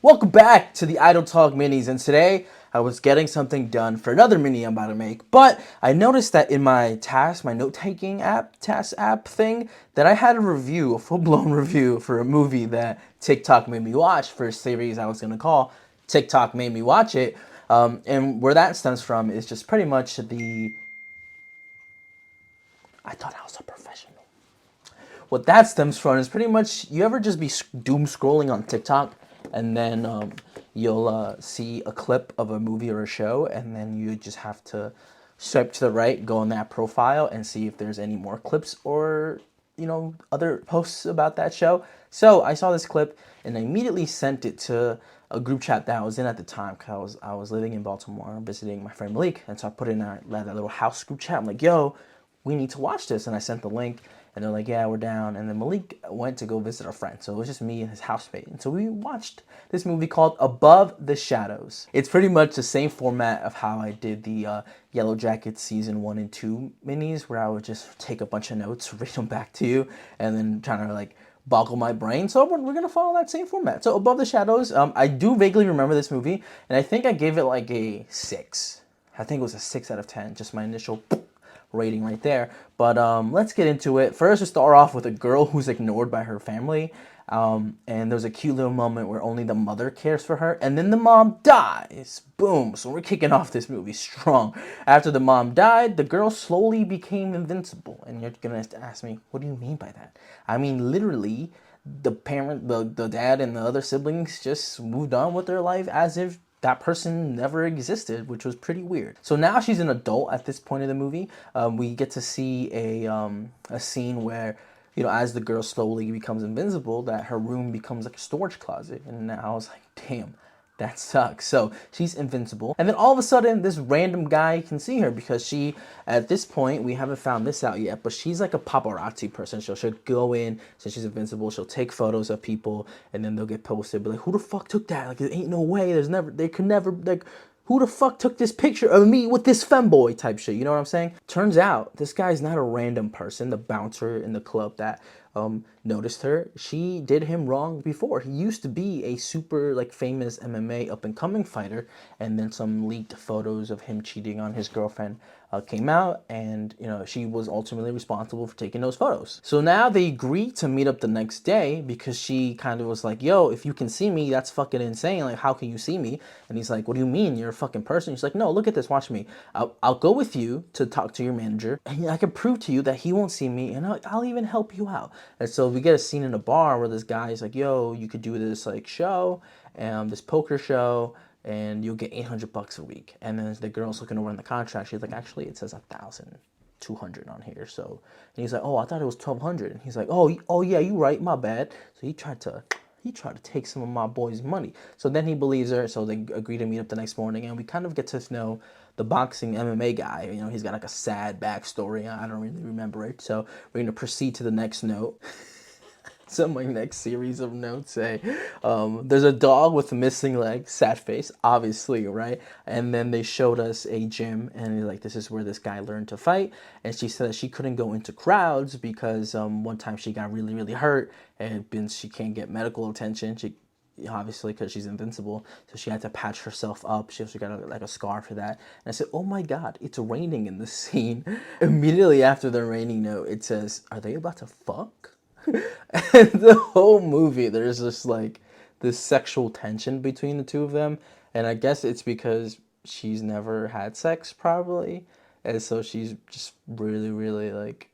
Welcome back to the Idle Talk Minis, and today I was getting something done for another mini I'm about to make, but I noticed that in my note-taking task app thing, that I had a full-blown review for a movie that TikTok made me watch for a series I was going to call TikTok Made Me Watch It, and where that stems from is just pretty much I thought I was a professional. What that stems from is pretty much you ever just be doom scrolling on TikTok and then you'll see a clip of a movie or a show and then you just have to swipe to the right, go on that profile and see if there's any more clips or other posts about that show. So I saw this clip and I immediately sent it to a group chat that I was in at the time because I was living in Baltimore visiting my friend Malik, and so I put in that little house group chat. I'm like, yo, we need to watch this, and I sent the link and they're like, yeah, we're down. And then Malik went to go visit a friend, so it was just me and his housemate, and so we watched this movie called Above the Shadows. It's pretty much the same format of how I did the Yellow Jackets season 1 and 2 minis, where I would just take a bunch of notes, read them back to you, and then trying to like boggle my brain. So we're gonna follow that same format. So Above the Shadows, I do vaguely remember this movie, and I think I gave it like a 6. I think it was a 6 out of 10, just my initial rating right there. But let's get into it. First, we start off with a girl who's ignored by her family. And there's a cute little moment where only the mother cares for her, and then the mom dies. Boom. So we're kicking off this movie strong. After the mom died, the girl slowly became invincible. And you're gonna ask me, what do you mean by that? I mean, literally, the dad and the other siblings just moved on with their life as if that person never existed, which was pretty weird. So now she's an adult at this point of the movie. We get to see a scene where, as the girl slowly becomes invincible, that her room becomes like a storage closet. And I was like, damn, that sucks. So she's invincible. And then all of a sudden, this random guy can see her because at this point, we haven't found this out yet, but she's like a paparazzi person. She'll go in, since she's invincible, she'll take photos of people, and then they'll get posted, be like, who the fuck took that? Like, there ain't no way. They could never, like, who the fuck took this picture of me with this femboy type shit? You know what I'm saying? Turns out this guy's not a random person. The bouncer in the club that noticed her, she did him wrong before. He used to be a super like famous MMA up and coming fighter, and then some leaked photos of him cheating on his girlfriend came out, and she was ultimately responsible for taking those photos. So now they agree to meet up the next day because she kind of was like, yo, if you can see me, that's fucking insane. Like, how can you see me? And he's like, what do you mean? You're a fucking person. She's like, no, look at this. Watch me. I'll go with you to talk to your manager, and I can prove to you that he won't see me, and I'll even help you out. And so we get a scene in a bar where this guy is like, yo, you could do this like show, this poker show, and you'll get $800 a week. And then the girl's looking over in the contract. She's like, actually, it says 1,200 on here. So, and he's like, oh, I thought it was 1,200. And he's like, oh yeah, you right, my bad. So he tried to take some of my boy's money. So then he believes her. So they agree to meet up the next morning, and we kind of get to know the boxing MMA guy. He's got like a sad backstory. I don't really remember it. So we're gonna proceed to the next note. So my next series of notes say, there's a dog with a missing leg, sad face, obviously, right? And then they showed us a gym, and like, this is where this guy learned to fight. And she said that she couldn't go into crowds because one time she got really, really hurt, and she can't get medical attention. She obviously, because she's invincible, so she had to patch herself up. She also got like a scar for that. And I said, oh my god, it's raining in this scene. Immediately after the raining note, it says, are they about to fuck? And the whole movie, there's just like this sexual tension between the two of them, and I guess it's because she's never had sex, probably, and so she's just really, really like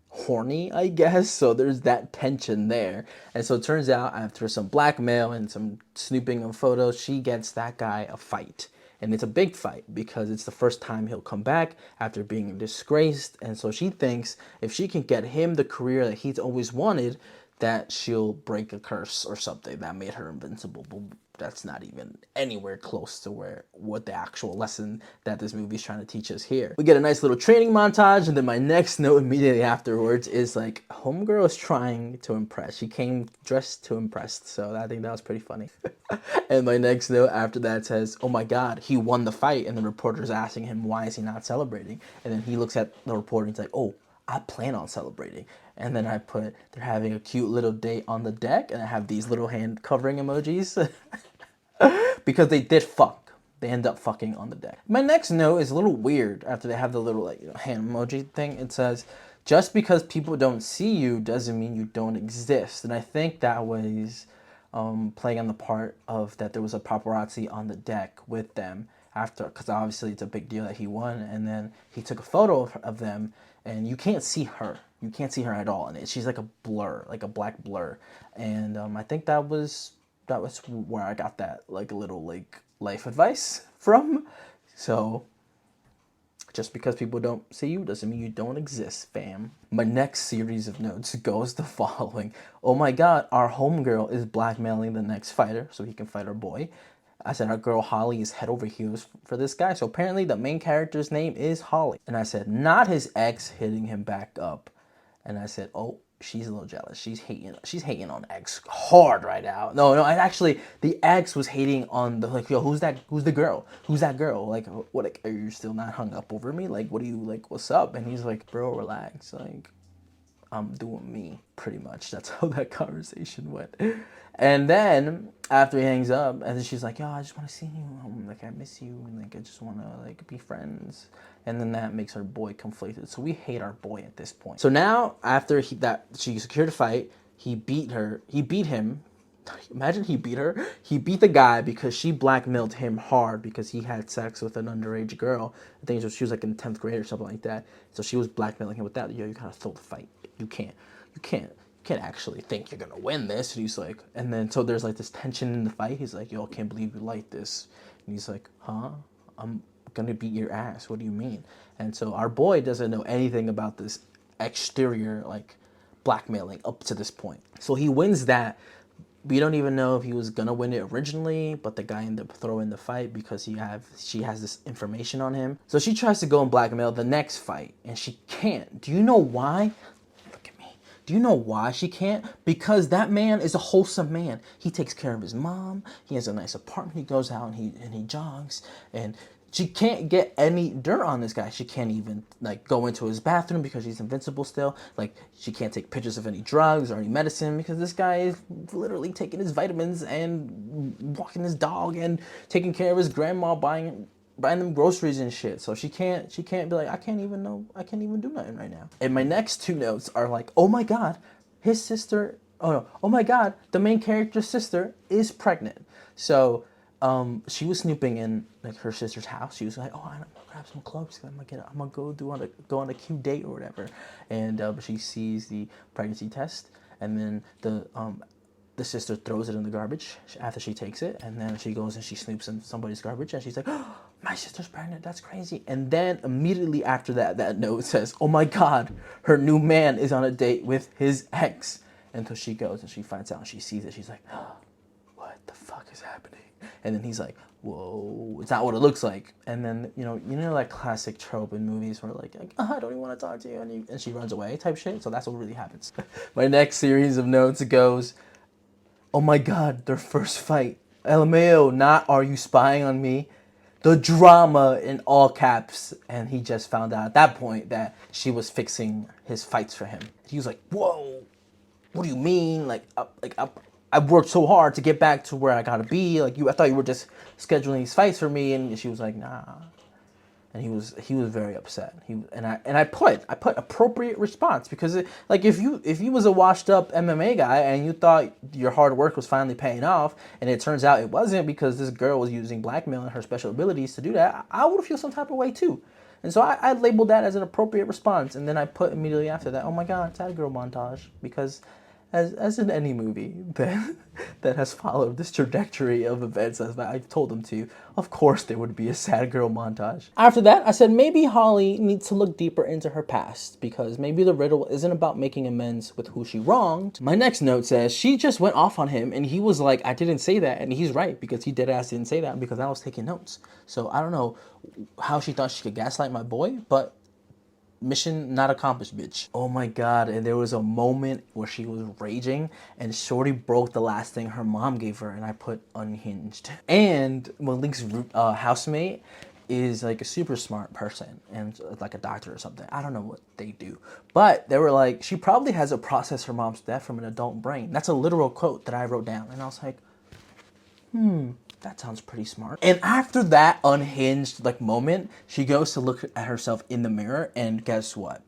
horny, I guess. So there's that tension there, and so it turns out after some blackmail and some snooping of photos, she gets that guy a fight. And it's a big fight because it's the first time he'll come back after being disgraced. And so she thinks if she can get him the career that he's always wanted, that she'll break a curse or something that made her invincible. But that's not even anywhere close to what the actual lesson that this movie is trying to teach us here. We get a nice little training montage, and then my next note immediately afterwards is like, homegirl is trying to impress. She came dressed to impress, so I think that was pretty funny. And my next note after that says, oh my god, he won the fight, and the reporter's asking him why is he not celebrating, and then he looks at the reporter and he's like, oh, I plan on celebrating. And then I put, they're having a cute little date on the deck, and I have these little hand covering emojis because they did fuck. They end up fucking on the deck. My next note is a little weird after they have the little like hand emoji thing. It says, just because people don't see you doesn't mean you don't exist. And I think that was playing on the part of that there was a paparazzi on the deck with them after, because obviously it's a big deal that he won, and then he took a photo of them, and you can't see her. You can't see her at all, and she's like a blur, like a black blur, and I think that was where I got that like little like life advice from. So just because people don't see you doesn't mean you don't exist, fam. My next series of notes goes the following. Oh my god, our homegirl is blackmailing the next fighter so he can fight our boy. I said our girl Holly is head over heels for this guy. So apparently the main character's name is Holly. And I said, not his ex hitting him back up. And I said, oh, she's a little jealous. She's hating on X hard right now. No, actually the X was hating on the like, yo, who's the girl? Who's that girl? Like, what, like, are you still not hung up over me? Like, what do you, like, what's up? And he's like, bro, relax. Like, I'm doing me, pretty much. That's how that conversation went. And then after he hangs up, and then she's like, yo, I just want to see you. Like, I miss you. And like, I just want to like be friends. And then that makes our boy conflicted. So we hate our boy at this point. So now after she secured a fight, he beat him. Imagine he beat her. He beat the guy because she blackmailed him hard because he had sex with an underage girl. I think she was like in 10th grade or something like that. So she was blackmailing him with that. Yo, you gotta throw the fight. You can't actually think you're gonna win this. And he's like, and then so there's like this tension in the fight. He's like, yo, I can't believe you like this. And he's like, huh? I'm gonna beat your ass. What do you mean? And so our boy doesn't know anything about this exterior like blackmailing up to this point. So he wins that. We don't even know if he was gonna win it originally, but the guy ended up throwing the fight because she has this information on him. So she tries to go and blackmail the next fight, and she can't. Do you know why? Look at me. Do you know why she can't? Because that man is a wholesome man. He takes care of his mom. He has a nice apartment. He goes out and he jogs, and she can't get any dirt on this guy. She can't even like go into his bathroom because he's invincible still. Like she can't take pictures of any drugs or any medicine because this guy is literally taking his vitamins and walking his dog and taking care of his grandma, buying them groceries and shit. So she can't be like, I can't even do nothing right now. And my next two notes are like, oh my god, his sister, oh no, oh my god, the main character's sister is pregnant. So she was snooping in like her sister's house. She was like, "Oh, I'm gonna grab some clothes. I'm gonna go on a cute date or whatever." And she sees the pregnancy test, and then the sister throws it in the garbage after she takes it, and then she goes and she snoops in somebody's garbage, and she's like, "Oh, my sister's pregnant. That's crazy." And then immediately after that note says, "Oh my God, her new man is on a date with his ex." And so she goes and she finds out and she sees it. She's like, oh, "What the fuck is happening?" And then he's like, whoa, it's not what it looks like. And then, you know that classic trope in movies where like oh, I don't even want to talk to you, and she runs away type shit. So that's what really happens. My next series of notes goes, oh my god, their first fight. LMAO, not are you spying on me? The drama in all caps. And he just found out at that point that she was fixing his fights for him. He was like, whoa, what do you mean? I've worked so hard to get back to where I gotta be. Like I thought you were just scheduling these fights for me. And she was like, nah. And he was very upset. I put appropriate response because if you was a washed up MMA guy and you thought your hard work was finally paying off, and it turns out it wasn't because this girl was using blackmail and her special abilities to do that, I would feel some type of way too. And so I labeled that as an appropriate response, and then I put immediately after that, oh my god, sad girl montage, because as in any movie that has followed this trajectory of events as I've told them to, of course there would be a sad girl montage. After that, I said maybe Holly needs to look deeper into her past, because maybe the riddle isn't about making amends with who she wronged. My next note says she just went off on him and he was like, I didn't say that, and he's right, because he deadass didn't say that, because I was taking notes. So I don't know how she thought she could gaslight my boy, but mission not accomplished, bitch. Oh my god, and there was a moment where she was raging and Shorty broke the last thing her mom gave her, and I put unhinged. And Malik's housemate is like a super smart person and like a doctor or something. I don't know what they do. But they were like, she probably has to process her mom's death from an adult brain. That's a literal quote that I wrote down. And I was like, that sounds pretty smart. And after that unhinged like moment, she goes to look at herself in the mirror, and guess what?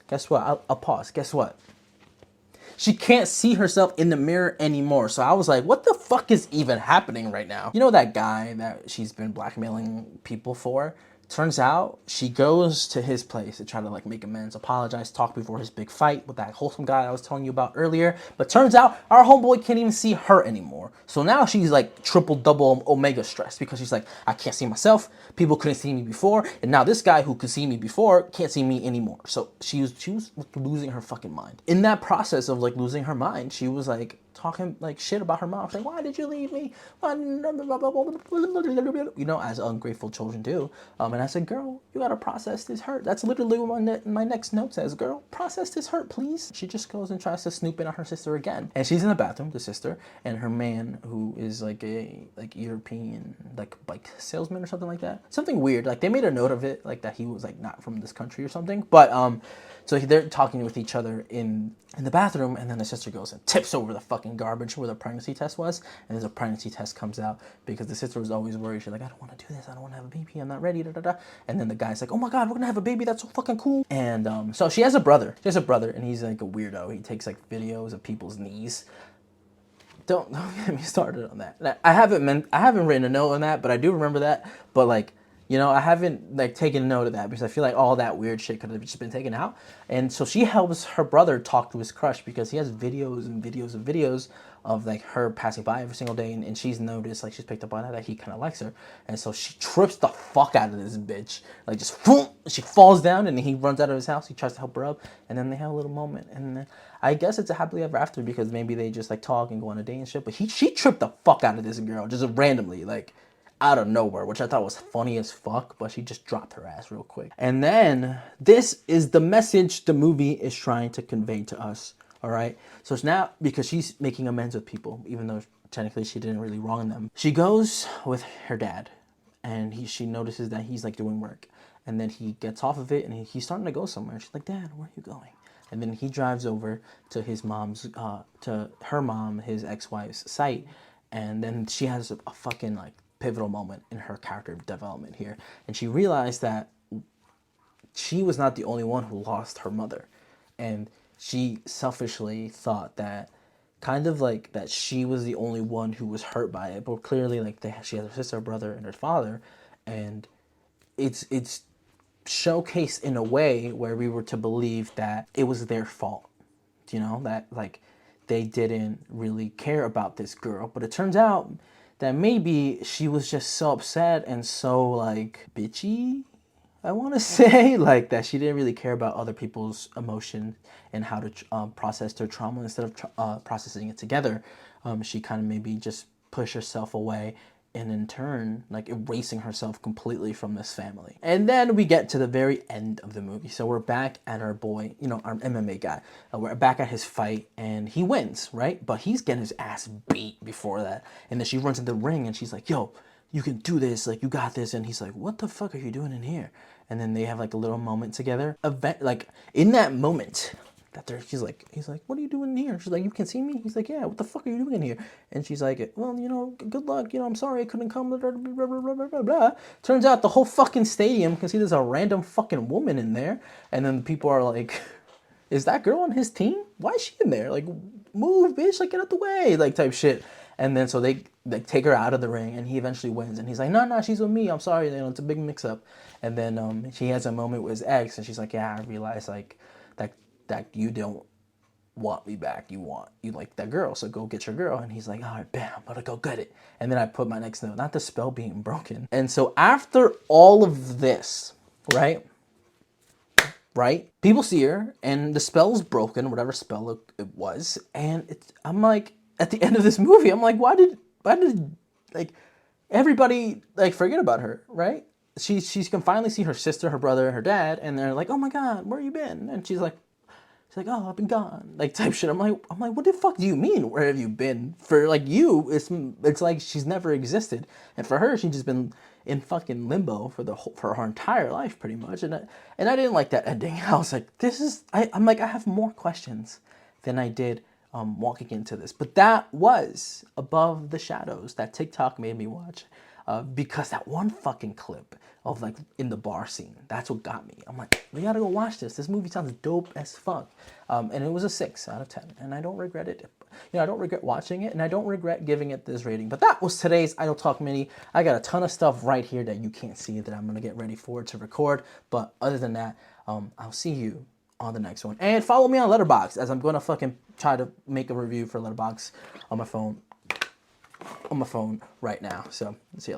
Guess what? I'll pause. Guess what? She can't see herself in the mirror anymore. So I was like, what the fuck is even happening right now? You know that guy that she's been blackmailing people for? Turns out she goes to his place to try to like make amends, apologize, talk before his big fight with that wholesome guy I was telling you about earlier. But turns out our homeboy can't even see her anymore. So now she's like triple, double, omega stressed because she's like, I can't see myself. People couldn't see me before, and now this guy who could see me before can't see me anymore. So she was losing her fucking mind. In that process of like losing her mind, she was like talking like shit about her mom, saying, why did you leave me? You know, as ungrateful children do. And I said, girl, you gotta process this hurt. That's literally what my next note says. Girl, process this hurt, please. She just goes and tries to snoop in on her sister again. And she's in the bathroom, the sister, and her man, who is like a European like bike salesman or something like that. Something weird. Like they made a note of it, like that he was like not from this country or something. But so they're talking with each other in the bathroom, and then the sister goes and tips over the fucking garbage where the pregnancy test was, and then the pregnancy test comes out because the sister was always worried. She's like, I don't want to do this. I don't want to have a baby. I'm not ready. Da, da, da. And then the guy's like, oh my God, we're going to have a baby. That's so fucking cool. And so she has a brother. She has a brother, and he's like a weirdo. He takes like videos of people's knees. Don't get me started on that. I haven't written a note on that, but I do remember that. But like, you know, I haven't like taken note of that because I feel like all that weird shit could have just been taken out. And so she helps her brother talk to his crush because he has videos and videos and videos of like her passing by every single day, and she's noticed, like she's picked up on that he kind of likes her. And so she trips the fuck out of this bitch, like just boom, she falls down, and he runs out of his house. He tries to help her up, and then they have a little moment, and then I guess it's a happily ever after because maybe they just like talk and go on a date and shit. But she tripped the fuck out of this girl just randomly, like out of nowhere, which I thought was funny as fuck, but she just dropped her ass real quick. And then this is the message the movie is trying to convey to us. All right. So it's now because she's making amends with people, even though technically she didn't really wrong them. She goes with her dad, and she notices that he's like doing work, and then he gets off of it, and he's starting to go somewhere. She's like, Dad, where are you going? And then he drives over to his mom's, to her mom, his ex-wife's site, and then she has a fucking like pivotal moment in her character development here, and she realized that she was not the only one who lost her mother, and she selfishly thought that kind of like that she was the only one who was hurt by it, but clearly like she has her sister, brother, and her father, and it's showcased in a way where we were to believe that it was their fault, you know, that like they didn't really care about this girl. But it turns out that maybe she was just so upset and so like bitchy, I want to say, like that she didn't really care about other people's emotion and how to process their trauma instead of processing it together. She kind of maybe just pushed herself away, and in turn, like erasing herself completely from this family. And then we get to the very end of the movie. So we're back at our boy, you know, our MMA guy. We're back at his fight, and he wins, right? But he's getting his ass beat before that. And then she runs into the ring, and she's like, yo, you can do this, like you got this. And he's like, what the fuck are you doing in here? And then they have like a little moment together. Like in that moment, he's like, what are you doing here? She's like, you can see me? He's like, yeah, what the fuck are you doing here? And she's like, well, you know, good luck, you know, I'm sorry I couldn't come, blah, blah, blah, blah, blah, blah, blah. Turns out the whole fucking stadium can see there's a random fucking woman in there, and then people are like, is that girl on his team? Why is she in there? Like, move, bitch, like get out the way, like type shit. And then so they take her out of the ring, and he eventually wins. And he's like, no, she's with me. I'm sorry, you know, it's a big mix-up. And then she has a moment with his ex, and she's like, yeah, I realize like that you don't want me back. You like that girl, so go get your girl. And he's like, all right, bam, I'm gonna go get it. And then I put my next note, not the spell being broken. And so after all of this, right? People see her, and the spell's broken, whatever spell it was. And I'm like, at the end of this movie, I'm like, why did like everybody like forget about her, right? She can finally see her sister, her brother, her dad, and they're like, oh my God, where you been? And she's like, like, oh, I've been gone, like type shit. I'm like, what the fuck do you mean? Where have you been? For like you, it's like she's never existed, and for her, she's just been in fucking limbo for her entire life, pretty much. And I didn't like that ending. I was like, this is I'm like, I have more questions than I did walking into this. But that was Above the Shadows that TikTok made me watch. Because that one fucking clip of like in the bar scene, that's what got me. I'm like, we gotta go watch this. This movie sounds dope as fuck. And it was a 6 out of 10, and I don't regret it. I don't regret watching it, and I don't regret giving it this rating. But that was today's Idle Talk Mini. I got a ton of stuff right here that you can't see that I'm gonna get ready for to record. But other than that, I'll see you on the next one. And follow me on Letterboxd, as I'm gonna fucking try to make a review for Letterboxd on my phone right now. So see you later.